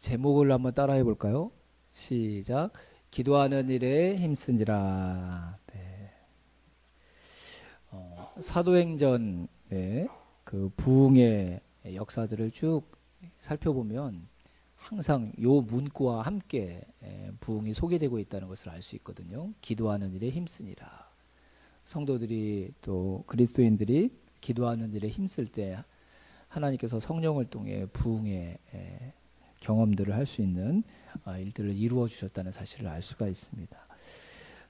제목을 한번 따라해 볼까요? 시작. 기도하는 일에 힘쓰니라. 네. 사도행전의 그 부흥의 역사들을 쭉 살펴보면 항상 요 문구와 함께 부흥이 소개되고 있다는 것을 알 수 있거든요. 기도하는 일에 힘쓰니라. 성도들이 또 그리스도인들이 기도하는 일에 힘쓸 때 하나님께서 성령을 통해 부흥의 경험들을 할 수 있는 일들을 이루어 주셨다는 사실을 알 수가 있습니다.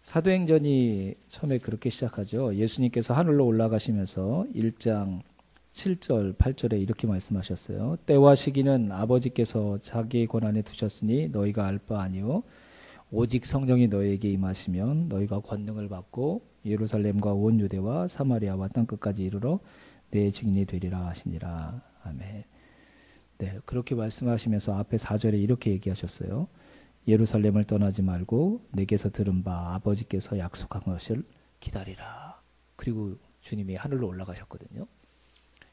사도행전이 처음에 그렇게 시작하죠. 예수님께서 하늘로 올라가시면서 1장 7절 8절에 이렇게 말씀하셨어요. 때와 시기는 아버지께서 자기의 권한에 두셨으니 너희가 알 바 아니요 오직 성령이 너희에게 임하시면 너희가 권능을 받고 예루살렘과 온 유대와 사마리아와 땅끝까지 이르러 내 증인이 되리라 하시니라. 아멘. 네, 그렇게 말씀하시면서 앞에 4절에 이렇게 얘기하셨어요. 예루살렘을 떠나지 말고 내게서 들은 바 아버지께서 약속한 것을 기다리라. 그리고 주님이 하늘로 올라가셨거든요.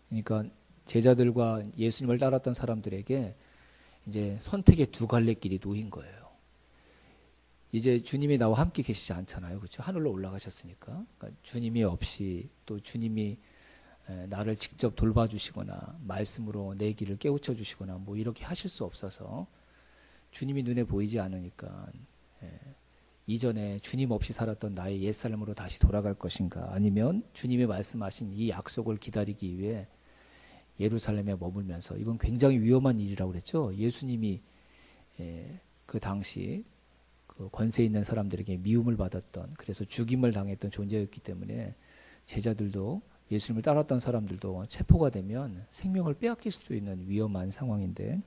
그러니까 제자들과 예수님을 따랐던 사람들에게 이제 선택의 두 갈래 길이 놓인 거예요. 이제 주님이 나와 함께 계시지 않잖아요. 그렇죠? 하늘로 올라가셨으니까. 그러니까 주님이 없이 또 주님이 나를 직접 돌봐주시거나 말씀으로 내 길을 깨우쳐 주시거나 뭐 이렇게 하실 수 없어서 주님이 눈에 보이지 않으니까 이전에 주님 없이 살았던 나의 옛삶으로 다시 돌아갈 것인가, 아니면 주님이 말씀하신 이 약속을 기다리기 위해 예루살렘에 머물면서, 이건 굉장히 위험한 일이라고 그랬죠. 예수님이 그 당시 그 권세 있는 사람들에게 미움을 받았던, 그래서 죽임을 당했던 존재였기 때문에 제자들도 예수님을 따랐던 사람들도 체포가 되면 생명을 빼앗길 수도 있는 위험한 상황인데,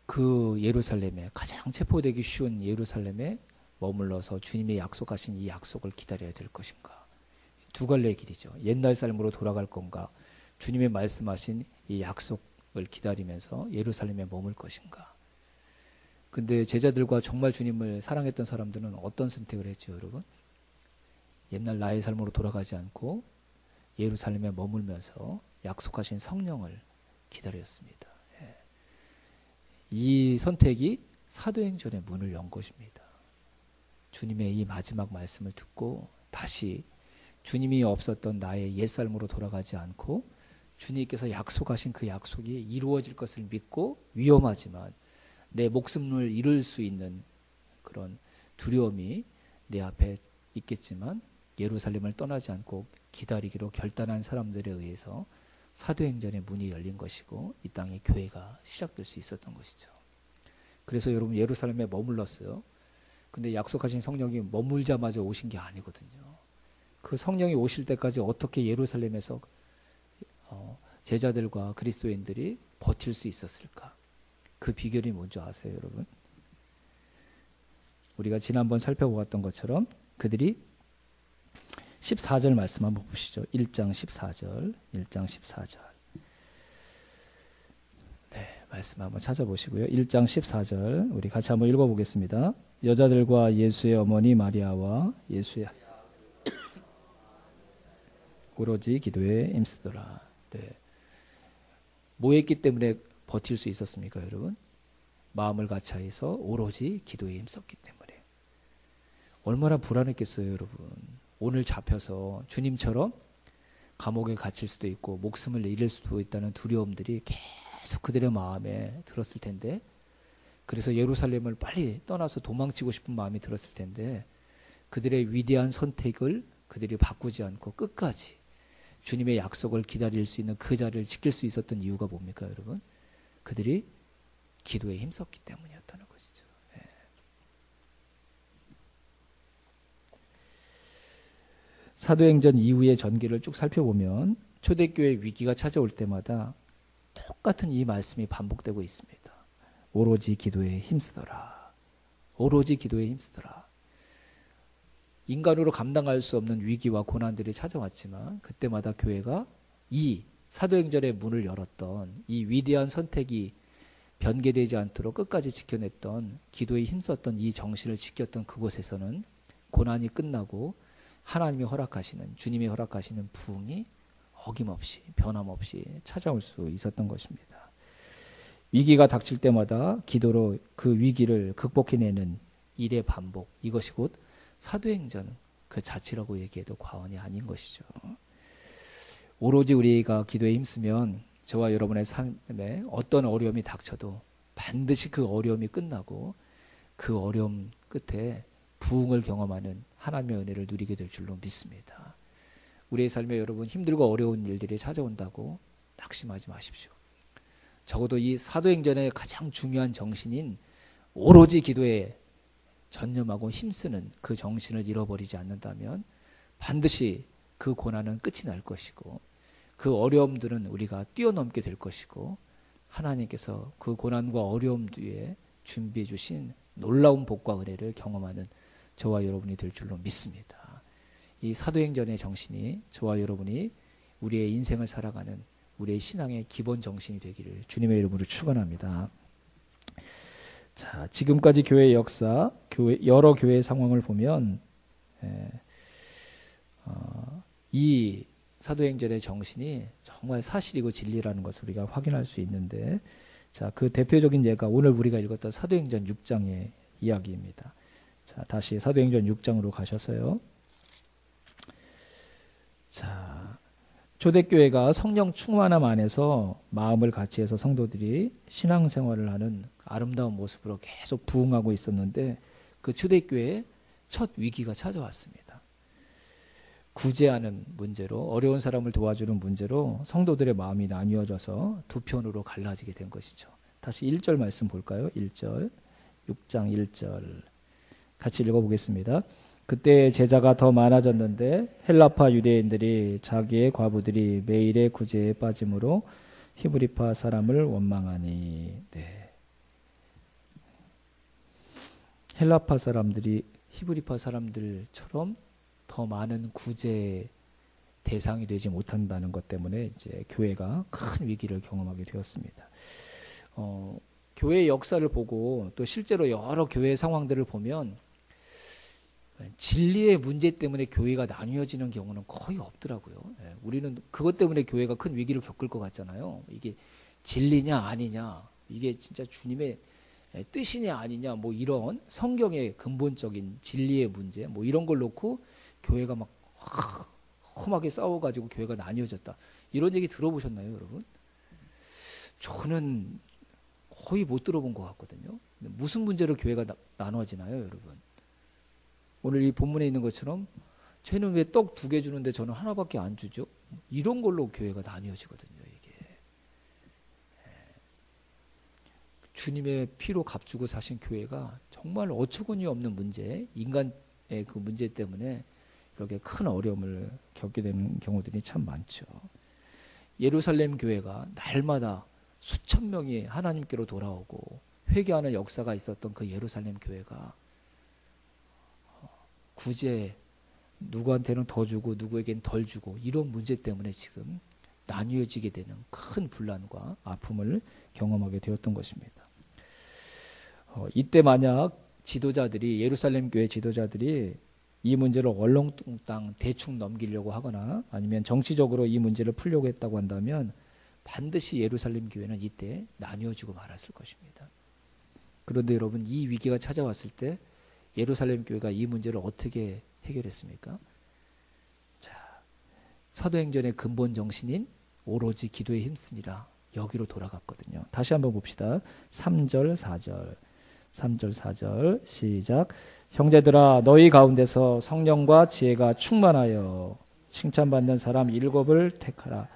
그 예루살렘에, 가장 체포되기 쉬운 예루살렘에 머물러서 주님의 약속하신 이 약속을 기다려야 될 것인가. 두 갈래의 길이죠. 옛날 삶으로 돌아갈 건가, 주님의 말씀하신 이 약속을 기다리면서 예루살렘에 머물 것인가. 근데 제자들과 정말 주님을 사랑했던 사람들은 어떤 선택을 했죠, 여러분? 옛날 나의 삶으로 돌아가지 않고 예루살렘에 머물면서 약속하신 성령을 기다렸습니다. 이 선택이 사도행전의 문을 연 것입니다. 주님의 이 마지막 말씀을 듣고 다시 주님이 없었던 나의 옛삶으로 돌아가지 않고 주님께서 약속하신 그 약속이 이루어질 것을 믿고, 위험하지만 내 목숨을 잃을 수 있는 그런 두려움이 내 앞에 있겠지만 예루살렘을 떠나지 않고 기다리기로 결단한 사람들에 의해서 사도행전의 문이 열린 것이고 이 땅에 교회가 시작될 수 있었던 것이죠. 그래서 여러분, 예루살렘에 머물렀어요. 근데 약속하신 성령이 머물자마자 오신 게 아니거든요. 그 성령이 오실 때까지 어떻게 예루살렘에서 제자들과 그리스도인들이 버틸 수 있었을까? 그 비결이 뭔지 아세요, 여러분? 우리가 지난번 살펴보았던 것처럼 그들이 14절 말씀 한번 보시죠. 1장 14절. 1장 14절. 네, 말씀 한번 찾아보시고요. 1장 14절 우리 같이 한번 읽어보겠습니다. 여자들과 예수의 어머니 마리아와 예수의 오로지 기도에 힘쓰더라. 네. 뭐 했기 때문에 버틸 수 있었습니까, 여러분? 마음을 같이해서 오로지 기도에 힘썼기 때문에. 얼마나 불안했겠어요, 여러분. 오늘 잡혀서 주님처럼 감옥에 갇힐 수도 있고 목숨을 잃을 수도 있다는 두려움들이 계속 그들의 마음에 들었을 텐데, 그래서 예루살렘을 빨리 떠나서 도망치고 싶은 마음이 들었을 텐데, 그들의 위대한 선택을 그들이 바꾸지 않고 끝까지 주님의 약속을 기다릴 수 있는 그 자리를 지킬 수 있었던 이유가 뭡니까, 여러분? 그들이 기도에 힘썼기 때문이었다는 것이죠. 사도행전 이후의 전기를 쭉 살펴보면 초대교회 위기가 찾아올 때마다 똑같은 이 말씀이 반복되고 있습니다. 오로지 기도에 힘쓰더라. 오로지 기도에 힘쓰더라. 인간으로 감당할 수 없는 위기와 고난들이 찾아왔지만 그때마다 교회가 이 사도행전의 문을 열었던 이 위대한 선택이 변개되지 않도록 끝까지 지켜냈던, 기도에 힘썼던 이 정신을 지켰던 그곳에서는 고난이 끝나고 하나님이 허락하시는, 주님이 허락하시는 부흥이 어김없이 변함없이 찾아올 수 있었던 것입니다. 위기가 닥칠 때마다 기도로 그 위기를 극복해내는 일의 반복, 이것이 곧 사도행전 그 자체라고 얘기해도 과언이 아닌 것이죠. 오로지 우리가 기도에 힘쓰면 저와 여러분의 삶에 어떤 어려움이 닥쳐도 반드시 그 어려움이 끝나고 그 어려움 끝에 부흥을 경험하는 하나님의 은혜를 누리게 될 줄로 믿습니다. 우리의 삶에 여러분 힘들고 어려운 일들이 찾아온다고 낙심하지 마십시오. 적어도 이 사도행전의 가장 중요한 정신인 오로지 기도에 전념하고 힘쓰는 그 정신을 잃어버리지 않는다면 반드시 그 고난은 끝이 날 것이고 그 어려움들은 우리가 뛰어넘게 될 것이고 하나님께서 그 고난과 어려움 뒤에 준비해 주신 놀라운 복과 은혜를 경험하는 저와 여러분이 될 줄로 믿습니다. 이 사도행전의 정신이 저와 여러분이 우리의 인생을 살아가는 우리의 신앙의 기본 정신이 되기를 주님의 이름으로 축원합니다. 자, 지금까지 교회의 역사, 여러 교회의 상황을 보면 이 사도행전의 정신이 정말 사실이고 진리라는 것을 우리가 확인할 수 있는데, 자, 그 대표적인 예가 오늘 우리가 읽었던 사도행전 6장의 이야기입니다. 자, 다시 사도행전 6장으로 가셔서요. 자, 초대교회가 성령 충만함 안에서 마음을 같이 해서 성도들이 신앙생활을 하는 아름다운 모습으로 계속 부흥하고 있었는데 그 초대교회에 첫 위기가 찾아왔습니다. 구제하는 문제로, 어려운 사람을 도와주는 문제로 성도들의 마음이 나뉘어져서 두 편으로 갈라지게 된 것이죠. 다시 1절 말씀 볼까요? 1절, 6장 1절 같이 읽어보겠습니다. 그때 제자가 더 많아졌는데 헬라파 유대인들이 자기의 과부들이 매일의 구제에 빠짐으로 히브리파 사람을 원망하니. 네. 헬라파 사람들이 히브리파 사람들처럼 더 많은 구제 대상이 되지 못한다는 것 때문에 이제 교회가 큰 위기를 경험하게 되었습니다. 교회의 역사를 보고 또 실제로 여러 교회의 상황들을 보면 진리의 문제 때문에 교회가 나뉘어지는 경우는 거의 없더라고요. 우리는 그것 때문에 교회가 큰 위기를 겪을 것 같잖아요. 이게 진리냐 아니냐, 이게 진짜 주님의 뜻이냐 아니냐, 뭐 이런 성경의 근본적인 진리의 문제, 뭐 이런 걸 놓고 교회가 막 험하게 싸워가지고 교회가 나뉘어졌다. 이런 얘기 들어보셨나요, 여러분? 저는 거의 못 들어본 것 같거든요. 무슨 문제로 교회가 나눠지나요, 여러분? 오늘 이 본문에 있는 것처럼 쟤는 왜 떡 2개 주는데 저는 하나밖에 안 주죠? 이런 걸로 교회가 나뉘어지거든요. 이게 주님의 피로 값주고 사신 교회가 정말 어처구니 없는 문제, 인간의 그 문제 때문에 이렇게 큰 어려움을 겪게 되는 경우들이 참 많죠. 예루살렘 교회가 날마다 수천 명이 하나님께로 돌아오고 회개하는 역사가 있었던 그 예루살렘 교회가 구제, 누구한테는 더 주고 누구에겐 덜 주고 이런 문제 때문에 지금 나뉘어지게 되는 큰 분란과 아픔을 경험하게 되었던 것입니다. 이때 만약 지도자들이, 예루살렘 교회 지도자들이 이 문제를 얼렁뚱땅 대충 넘기려고 하거나 아니면 정치적으로 이 문제를 풀려고 했다고 한다면 반드시 예루살렘 교회는 이때 나뉘어지고 말았을 것입니다. 그런데 여러분, 이 위기가 찾아왔을 때 예루살렘 교회가 이 문제를 어떻게 해결했습니까? 자, 사도행전의 근본 정신인 오로지 기도에 힘쓰니라, 여기로 돌아갔거든요. 다시 한번 봅시다. 3절 4절 3절 4절 시작. 형제들아, 너희 가운데서 성령과 지혜가 충만하여 칭찬받는 사람 7을 택하라.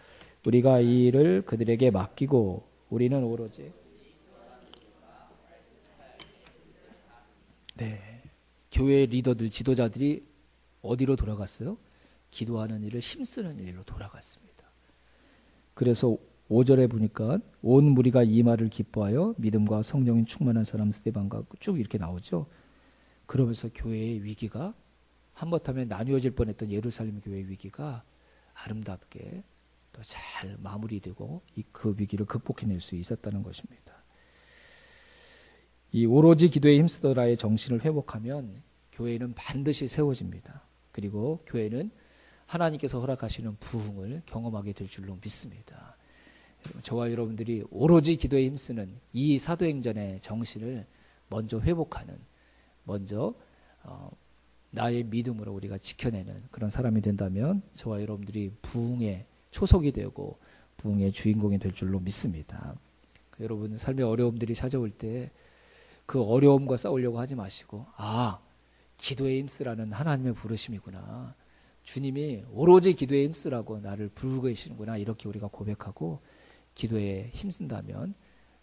우리가 이 일을 그들에게 맡기고 우리는 오로지. 네, 교회 리더들, 지도자들이 어디로 돌아갔어요? 기도하는 일을 힘쓰는 일로 돌아갔습니다. 그래서 5절에 보니까 온 무리가 이 말을 기뻐하여 믿음과 성령인 충만한 사람 스데반과 쭉 이렇게 나오죠. 그러면서 교회의 위기가, 한번하면 나뉘어질 뻔했던 예루살렘 교회의 위기가 아름답게 또 잘 마무리되고 그 위기를 극복해낼 수 있었다는 것입니다. 이 오로지 기도에 힘쓰더라의 정신을 회복하면 교회는 반드시 세워집니다. 그리고 교회는 하나님께서 허락하시는 부흥을 경험하게 될 줄로 믿습니다. 저와 여러분들이 오로지 기도에 힘쓰는 이 사도행전의 정신을 먼저 회복하는, 먼저 나의 믿음으로 우리가 지켜내는 그런 사람이 된다면 저와 여러분들이 부흥의 초석이 되고 부흥의 주인공이 될 줄로 믿습니다. 여러분 삶의 어려움들이 찾아올 때 그 어려움과 싸우려고 하지 마시고, 기도에 힘쓰라는 하나님의 부르심이구나, 주님이 오로지 기도에 힘쓰라고 나를 부르고 계시는구나, 이렇게 우리가 고백하고 기도에 힘쓴다면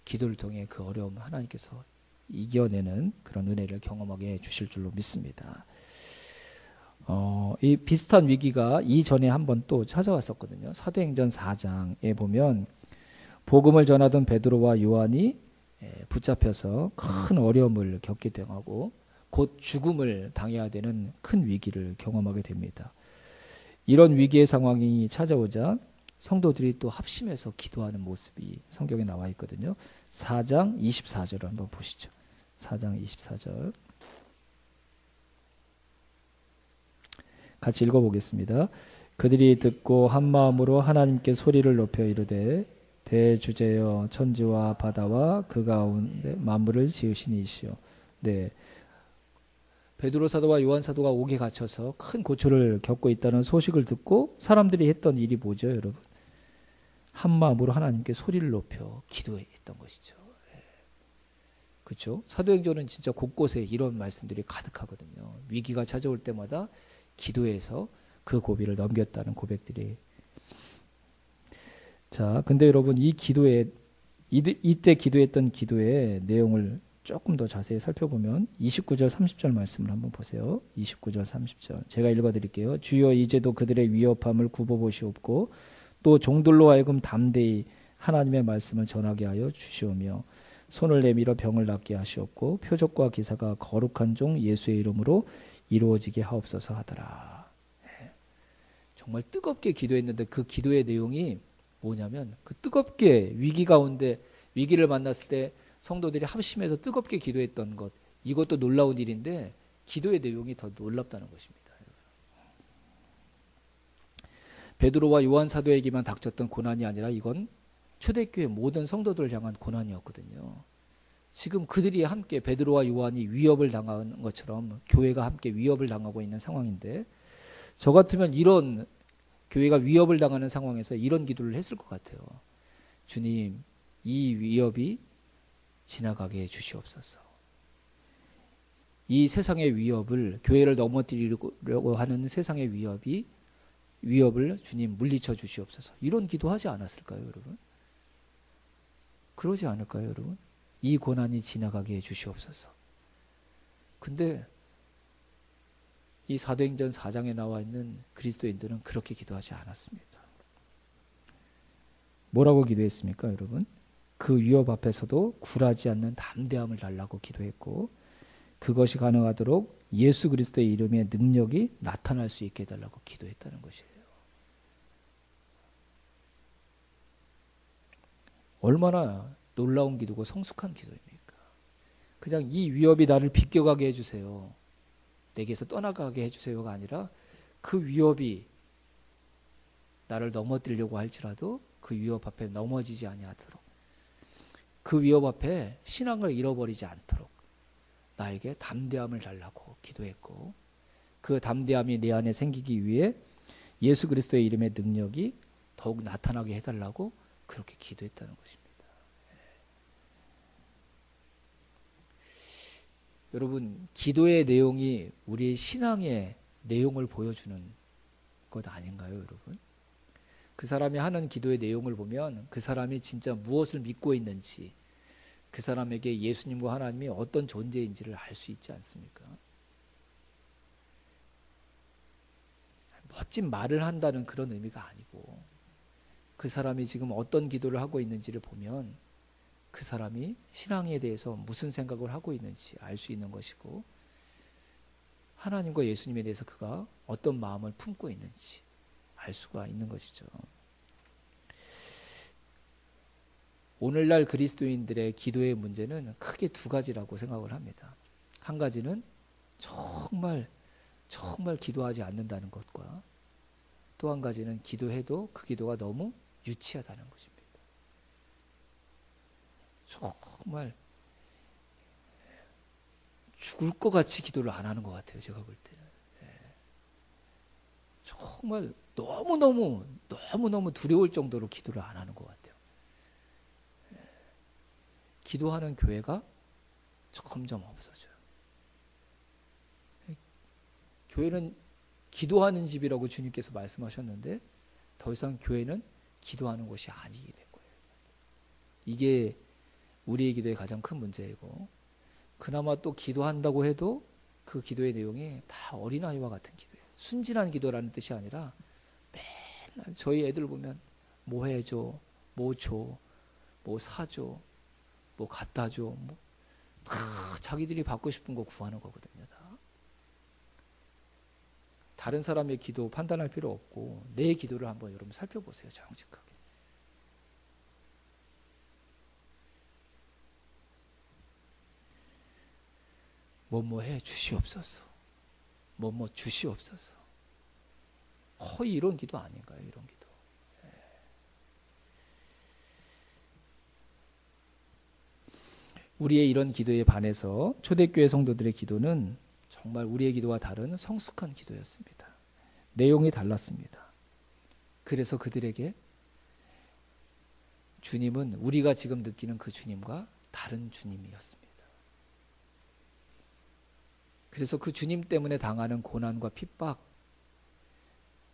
기도를 통해 그 어려움을 하나님께서 이겨내는 그런 은혜를 경험하게 해주실 줄로 믿습니다. 이 비슷한 위기가 이전에 한번 또 찾아왔었거든요. 사도행전 4장에 보면 복음을 전하던 베드로와 요한이 붙잡혀서 큰 어려움을 겪게 되고 곧 죽음을 당해야 되는 큰 위기를 경험하게 됩니다. 이런 위기의 상황이 찾아오자 성도들이 또 합심해서 기도하는 모습이 성경에 나와 있거든요. 4장 24절을 한번 보시죠. 4장 24절 같이 읽어보겠습니다. 그들이 듣고 한 마음으로 하나님께 소리를 높여 이르되 대주제여 천지와 바다와 그 가운데 만물을 지으신 이시여. 네, 베드로 사도와 요한 사도가 옥에 갇혀서 큰 고초를 겪고 있다는 소식을 듣고 사람들이 했던 일이 뭐죠, 여러분? 한 마음으로 하나님께 소리를 높여 기도했던 것이죠. 그렇죠? 사도행전은 진짜 곳곳에 이런 말씀들이 가득하거든요. 위기가 찾아올 때마다 기도해서 그 고비를 넘겼다는 고백들이. 자, 근데 여러분 이 기도에 이때 기도했던 기도의 내용을 조금 더 자세히 살펴보면 29절 30절 말씀을 한번 보세요. 29절 30절 제가 읽어드릴게요. 주여 이제도 그들의 위협함을 굽어보시옵고 또 종들로 하여금 담대히 하나님의 말씀을 전하게 하여 주시오며 손을 내밀어 병을 낫게 하시옵고 표적과 기사가 거룩한 종 예수의 이름으로 이루어지게 하옵소서 하더라. 정말 뜨겁게 기도했는데 그 기도의 내용이 뭐냐면 그 뜨겁게 위기 가운데 위기를 만났을 때 성도들이 합심해서 뜨겁게 기도했던 것, 이것도 놀라운 일인데 기도의 내용이 더 놀랍다는 것입니다. 베드로와 요한 사도에게만 닥쳤던 고난이 아니라 이건 초대교회 모든 성도들을 향한 고난이었거든요. 지금 그들이 함께 베드로와 요한이 위협을 당하는 것처럼 교회가 함께 위협을 당하고 있는 상황인데 저 같으면 이런 교회가 위협을 당하는 상황에서 이런 기도를 했을 것 같아요. 주님, 이 위협이 지나가게 해주시옵소서. 이 세상의 위협을, 교회를 넘어뜨리려고 하는 세상의 위협을 주님 물리쳐 주시옵소서. 이런 기도하지 않았을까요, 여러분? 그러지 않을까요, 여러분? 이 고난이 지나가게 해주시옵소서. 근데 이 사도행전 4장에 나와 있는 그리스도인들은 그렇게 기도하지 않았습니다. 뭐라고 기도했습니까, 여러분? 그 위협 앞에서도 굴하지 않는 담대함을 달라고 기도했고 그것이 가능하도록 예수 그리스도의 이름의 능력이 나타날 수 있게 해달라고 기도했다는 것이에요. 얼마나 놀라운 기도고 성숙한 기도입니까? 그냥 이 위협이 나를 비껴가게 해주세요, 내게서 떠나가게 해주세요가 아니라 그 위협이 나를 넘어뜨리려고 할지라도 그 위협 앞에 넘어지지 아니하도록, 그 위협 앞에 신앙을 잃어버리지 않도록 나에게 담대함을 달라고 기도했고 그 담대함이 내 안에 생기기 위해 예수 그리스도의 이름의 능력이 더욱 나타나게 해달라고 그렇게 기도했다는 것입니다. 여러분, 기도의 내용이 우리의 신앙의 내용을 보여주는 것 아닌가요, 여러분? 그 사람이 하는 기도의 내용을 보면 그 사람이 진짜 무엇을 믿고 있는지, 그 사람에게 예수님과 하나님이 어떤 존재인지를 알 수 있지 않습니까? 멋진 말을 한다는 그런 의미가 아니고 그 사람이 지금 어떤 기도를 하고 있는지를 보면 그 사람이 신앙에 대해서 무슨 생각을 하고 있는지 알 수 있는 것이고 하나님과 예수님에 대해서 그가 어떤 마음을 품고 있는지 알 수가 있는 것이죠. 오늘날 그리스도인들의 기도의 문제는 크게 두 가지라고 생각을 합니다. 한 가지는 정말 기도하지 않는다는 것과 또 한 가지는 기도해도 그 기도가 너무 유치하다는 것입니다. 정말 죽을 것 같이 기도를 안 하는 것 같아요. 제가 볼 때는. 정말 너무너무 두려울 정도로 기도를 안 하는 것 같아요. 기도하는 교회가 점점 없어져요. 교회는 기도하는 집이라고 주님께서 말씀하셨는데 더 이상 교회는 기도하는 곳이 아니게 된 거예요. 이게 우리의 기도의 가장 큰 문제이고, 그나마 또 기도한다고 해도 그 기도의 내용이 다 어린아이와 같은 기도예요. 순진한 기도라는 뜻이 아니라 맨날 저희 애들 보면 뭐 해줘, 뭐 줘, 뭐 사줘, 뭐 갖다 줘, 다 자기들이 받고 싶은 거 구하는 거거든요. 다른 사람의 기도 판단할 필요 없고 내 기도를 한번 여러분 살펴보세요. 정직하게. 뭐뭐 해 주시옵소서. 뭐뭐 주시옵소서. 거의 이런 기도 아닌가요? 이런 기도. 우리의 이런 기도에 반해서 초대교회 성도들의 기도는 정말 우리의 기도와 다른 성숙한 기도였습니다. 내용이 달랐습니다. 그래서 그들에게 주님은 우리가 지금 느끼는 그 주님과 다른 주님이었습니다. 그래서 그 주님 때문에 당하는 고난과 핍박,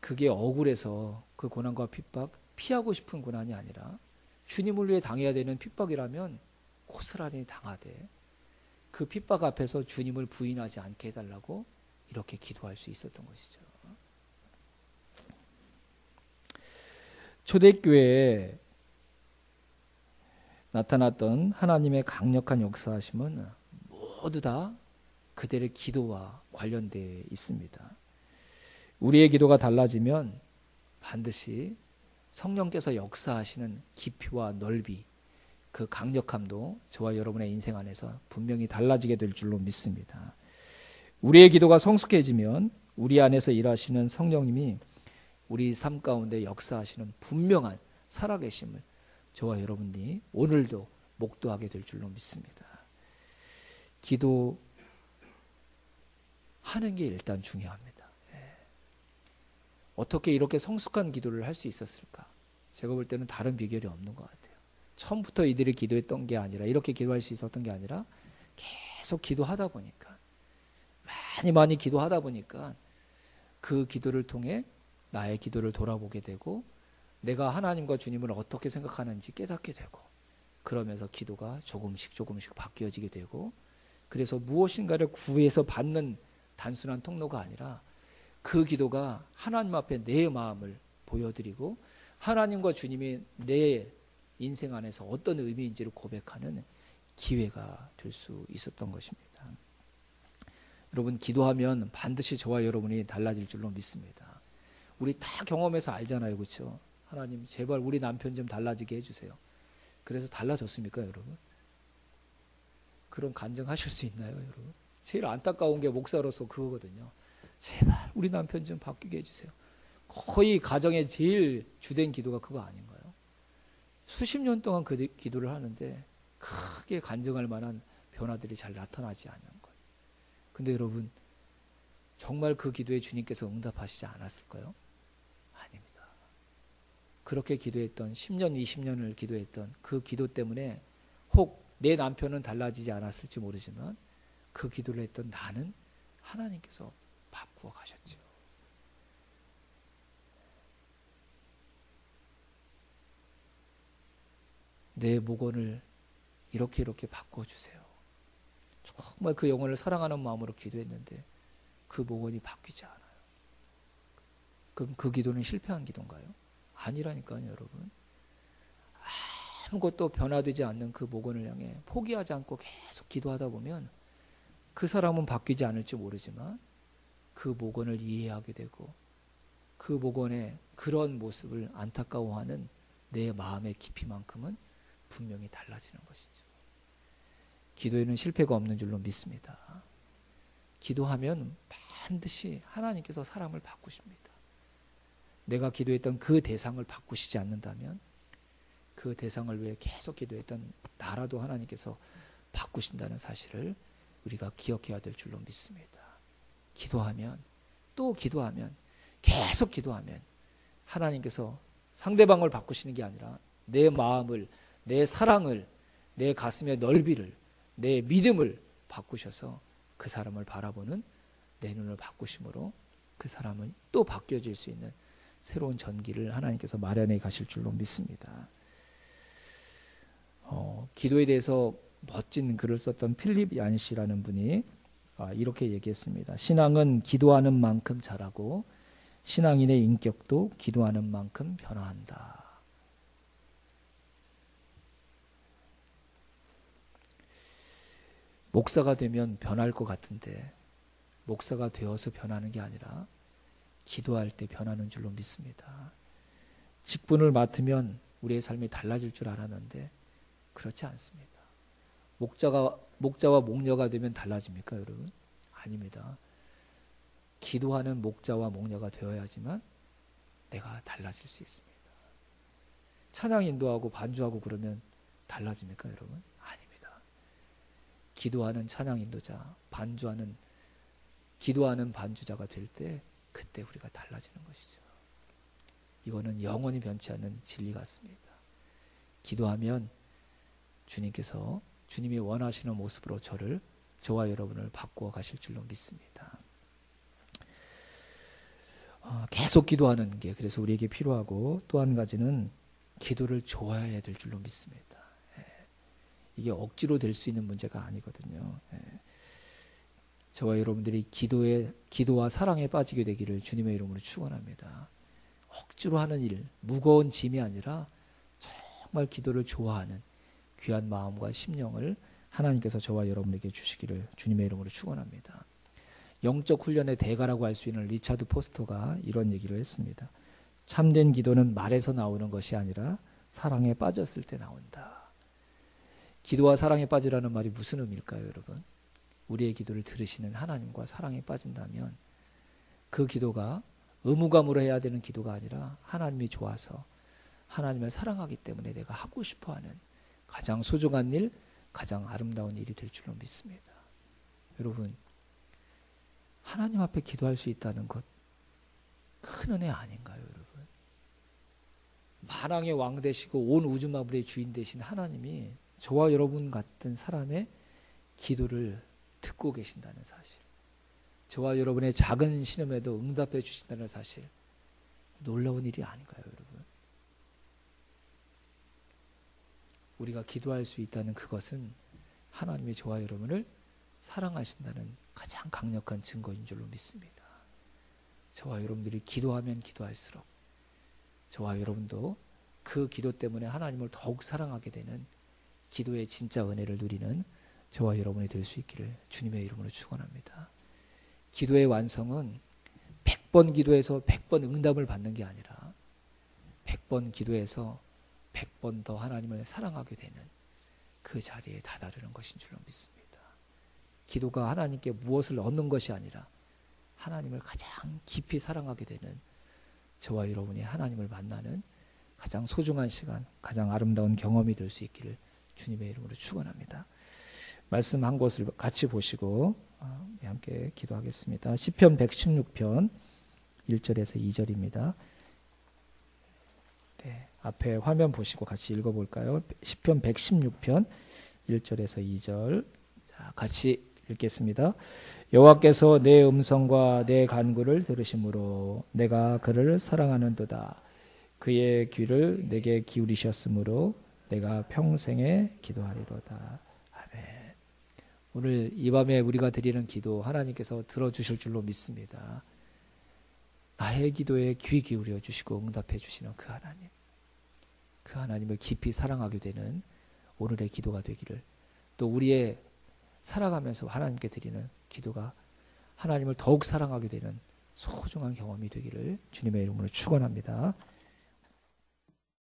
그게 억울해서 그 고난과 핍박 피하고 싶은 고난이 아니라 주님을 위해 당해야 되는 핍박이라면 고스란히 당하되 그 핍박 앞에서 주님을 부인하지 않게 해달라고 이렇게 기도할 수 있었던 것이죠. 초대교회에 나타났던 하나님의 강력한 역사하심은 모두 다 그들의 기도와 관련되어 있습니다. 우리의 기도가 달라지면 반드시 성령께서 역사하시는 깊이와 넓이, 그 강력함도 저와 여러분의 인생 안에서 분명히 달라지게 될 줄로 믿습니다. 우리의 기도가 성숙해지면 우리 안에서 일하시는 성령님이 우리 삶 가운데 역사하시는 분명한 살아계심을 저와 여러분이 오늘도 목도하게 될 줄로 믿습니다. 기도하는 게 일단 중요합니다. 어떻게 이렇게 성숙한 기도를 할 수 있었을까? 제가 볼 때는 다른 비결이 없는 것 같아요. 처음부터 이들이 기도했던 게 아니라, 이렇게 기도할 수 있었던 게 아니라 계속 기도하다 보니까, 많이 기도하다 보니까 그 기도를 통해 나의 기도를 돌아보게 되고 내가 하나님과 주님을 어떻게 생각하는지 깨닫게 되고, 그러면서 기도가 조금씩 바뀌어지게 되고, 그래서 무엇인가를 구해서 받는 단순한 통로가 아니라 그 기도가 하나님 앞에 내 마음을 보여드리고 하나님과 주님이 내 인생 안에서 어떤 의미인지를 고백하는 기회가 될 수 있었던 것입니다. 여러분, 기도하면 반드시 저와 여러분이 달라질 줄로 믿습니다. 우리 다 경험해서 알잖아요. 그렇죠? 하나님 제발 우리 남편 좀 달라지게 해주세요. 그래서 달라졌습니까 여러분? 그런 간증하실 수 있나요 여러분? 제일 안타까운 게 목사로서 그거거든요. 제발 우리 남편 좀 바뀌게 해주세요. 거의 가정의 제일 주된 기도가 그거 아닌가요? 수십 년 동안 그 기도를 하는데 크게 간증할 만한 변화들이 잘 나타나지 않는 거예요. 근데 여러분, 정말 그 기도에 주님께서 응답하시지 않았을까요? 아닙니다. 그렇게 기도했던 10년, 20년을 기도했던 그 기도 때문에 혹 내 남편은 달라지지 않았을지 모르지만 그 기도를 했던 나는 하나님께서 바꾸어 가셨죠. 내 목원을 이렇게 바꿔주세요. 정말 그 영혼을 사랑하는 마음으로 기도했는데 그 목원이 바뀌지 않아요. 그럼 그 기도는 실패한 기도인가요? 아니라니까요 여러분. 아무것도 변화되지 않는 그 목원을 향해 포기하지 않고 계속 기도하다 보면 그 사람은 바뀌지 않을지 모르지만 그 목원을 이해하게 되고 그 목원의 그런 모습을 안타까워하는 내 마음의 깊이만큼은 분명히 달라지는 것이죠. 기도에는 실패가 없는 줄로 믿습니다. 기도하면 반드시 하나님께서 사람을 바꾸십니다. 내가 기도했던 그 대상을 바꾸시지 않는다면 그 대상을 위해 계속 기도했던 나라도 하나님께서 바꾸신다는 사실을 우리가 기억해야 될 줄로 믿습니다. 기도하면 또 기도하면 계속 기도하면 하나님께서 상대방을 바꾸시는 게 아니라 내 마음을, 내 사랑을, 내 가슴의 넓이를, 내 믿음을 바꾸셔서 그 사람을 바라보는 내 눈을 바꾸심으로 그 사람은 또 바뀌어질 수 있는 새로운 전기를 하나님께서 마련해 가실 줄로 믿습니다. 기도에 대해서 멋진 글을 썼던 필립 얀 씨라는 분이 이렇게 얘기했습니다. 신앙은 기도하는 만큼 자라고 신앙인의 인격도 기도하는 만큼 변화한다. 목사가 되면 변할 것 같은데 목사가 되어서 변하는 게 아니라 기도할 때 변하는 줄로 믿습니다. 직분을 맡으면 우리의 삶이 달라질 줄 알았는데 그렇지 않습니다. 목자와 목녀가 되면 달라집니까, 여러분? 아닙니다. 기도하는 목자와 목녀가 되어야지만 내가 달라질 수 있습니다. 찬양 인도하고 반주하고 그러면 달라집니까, 여러분? 아닙니다. 기도하는 찬양 인도자, 기도하는 반주자가 될 때 그때 우리가 달라지는 것이죠. 이거는 영원히 변치 않는 진리 같습니다. 기도하면 주님께서 주님이 원하시는 모습으로 저와 여러분을 바꾸어 가실 줄로 믿습니다. 계속 기도하는 게 그래서 우리에게 필요하고 또 한 가지는 기도를 좋아해야 될 줄로 믿습니다. 이게 억지로 될 수 있는 문제가 아니거든요. 저와 여러분들이 기도와 사랑에 빠지게 되기를 주님의 이름으로 축원합니다. 억지로 하는 일, 무거운 짐이 아니라 정말 기도를 좋아하는 귀한 마음과 심령을 하나님께서 저와 여러분에게 주시기를 주님의 이름으로 축원합니다. 영적 훈련의 대가라고 할 수 있는 리차드 포스터가 이런 얘기를 했습니다. 참된 기도는 말에서 나오는 것이 아니라 사랑에 빠졌을 때 나온다. 기도와 사랑에 빠지라는 말이 무슨 의미일까요, 여러분? 우리의 기도를 들으시는 하나님과 사랑에 빠진다면 그 기도가 의무감으로 해야 되는 기도가 아니라 하나님이 좋아서 하나님을 사랑하기 때문에 내가 하고 싶어하는 가장 소중한 일, 가장 아름다운 일이 될 줄로 믿습니다. 여러분, 하나님 앞에 기도할 수 있다는 것 큰 은혜 아닌가요, 여러분? 만왕의 왕 되시고 온 우주 만물의 주인 되신 하나님이 저와 여러분 같은 사람의 기도를 듣고 계신다는 사실, 저와 여러분의 작은 신음에도 응답해 주신다는 사실, 놀라운 일이 아닌가요, 여러분? 우리가 기도할 수 있다는 그것은 하나님이 저와 여러분을 사랑하신다는 가장 강력한 증거인 줄로 믿습니다. 저와 여러분들이 기도하면 기도할수록 저와 여러분도 그 기도 때문에 하나님을 더욱 사랑하게 되는 기도의 진짜 은혜를 누리는 저와 여러분이 될 수 있기를 주님의 이름으로 축원합니다. 기도의 완성은 100번 기도해서 100번 응답을 받는 게 아니라 100번 기도해서 100번 더 하나님을 사랑하게 되는 그 자리에 다다르는 것인 줄로 믿습니다. 기도가 하나님께 무엇을 얻는 것이 아니라 하나님을 가장 깊이 사랑하게 되는 저와 여러분이 하나님을 만나는 가장 소중한 시간, 가장 아름다운 경험이 될 수 있기를 주님의 이름으로 축원합니다. 말씀 한 곳을 같이 보시고 함께 기도하겠습니다. 시편 116편 1절에서 2절입니다. 네, 앞에 화면 보시고 같이 읽어볼까요? 시편 116편 1절에서 2절 자, 같이 읽겠습니다. 여호와께서 내 음성과 내 간구를 들으심으로 내가 그를 사랑하는도다. 그의 귀를 내게 기울이셨으므로 내가 평생에 기도하리로다. 아멘. 오늘 이 밤에 우리가 드리는 기도 하나님께서 들어주실 줄로 믿습니다. 나의 기도에 귀 기울여 주시고 응답해 주시는 그 하나님, 그 하나님을 깊이 사랑하게 되는 오늘의 기도가 되기를, 또 우리의 살아가면서 하나님께 드리는 기도가 하나님을 더욱 사랑하게 되는 소중한 경험이 되기를 주님의 이름으로 축원합니다.